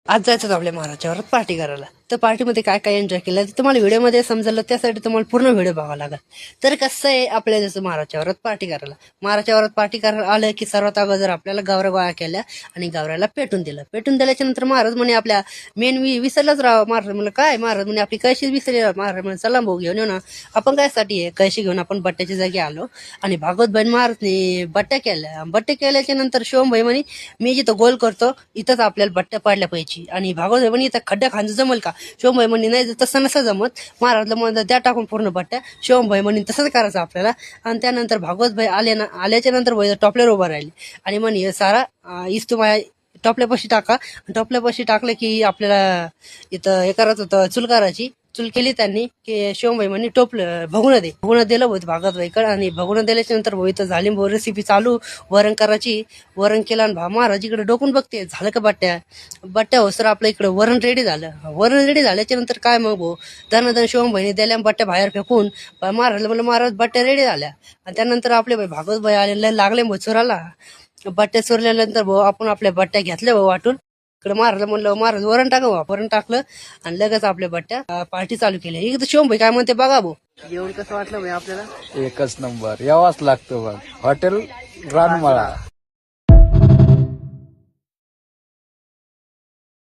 आज जायचं होतं आपल्या महाराजच्या वरात पार्टी करायला. तर पार्टीमध्ये काय काय एन्जॉय केलं ते तुम्हाला व्हिडिओमध्ये समजलं, त्यासाठी तुम्हाला पूर्ण व्हिडिओ बघावा लागेल. तर कसं आहे, आपल्या जसं महाराजच्या वरात पार्टी करायला, महाराजच्या वरात पार्टी करायला आलं की सर्वात अगोदर आपल्याला गावऱ्या गोळा केल्या आणि गावऱ्याला पेटून दिलं. पेटून दिल्याच्या नंतर महाराज म्हणे आपल्या मेन विसरलंच राव. महाराज म्हणलं काय, महाराज म्हणे आपली कळशी विसरली. महाराज म्हणे चला भाऊ घेऊन येऊ ना. आपण कायसाठी आहे, कळशी घेऊन आपण बट्ट्याच्या जागी आलो आणि भागवत बहीण महाराजने बट्ट्या केल्या. बट्ट्या केल्याच्या नंतर शिवमभाई म्हणे मी जिथं गोल करतो इथंच आपल्याला बट्ट्या पाडल्या पाहिजे. आणि भागवत म्हणे इथं खड्डा खांचं जमल का. शिवमभाई म्हणे नाही तसं नसं जमत. महाराजला म्हणलं द्या टाकून पूर्ण बट्ट्या. शिवमभाई म्हणे तसंच करायचं आपल्याला. आणि त्यानंतर भागवत भाई आल्याच्या नंतर भाई टॉपल्यावर उभा राहिले आणि म्हणे सारा इस तुम्हाला टॉपल्यापाशी टाका. टॉपल्यापाशी टाकलं की आपल्याला इथं हे करायचं होतं, चूल करायची. चूल केली त्यांनी की शिवमभाई म्हणे टोपलं भगुणं दे. भगुणं दिलं भाऊ भागवत भाईकडे. आणि भगुणं दिल्याच्या नंतर भाऊ इथं झाली भाऊ रेसिपी चालू वरण करायची. वरण केलं आणि महाराज इकडे डोकून बघते झालं का बट्ट्या हो सर आपलं इकडे वरण रेडी झालं. वरण रेडी झाल्याच्या नंतर काय मग भाऊ धनाधन शिवमभाईने दिल्या बट्ट्या बाहेर फेकून. महाराजला म्हणलं महाराज बट्ट्या रेडी झाल्या. आणि त्यानंतर आपले भाई भागवत भाई आले लागले भाऊ चोराला. बट्ट्या चोरल्यानंतर भाऊ आपण आपल्या बट्ट्या घेतल्या भाऊ वाटून. इकडे महाराज म्हणलं महाराज वरण टाका भाऊ. वरण टाकलं आणि लगेच आपल्या बट्ट्या पार्टी चालू केली. इकडे शिवमभाई काय म्हणते बघा भाऊ. जेवण कसं वाटलं भाई आपल्याला. एकच नंबर, यावाच लागतं बघ. हॉटेल रानमाळा.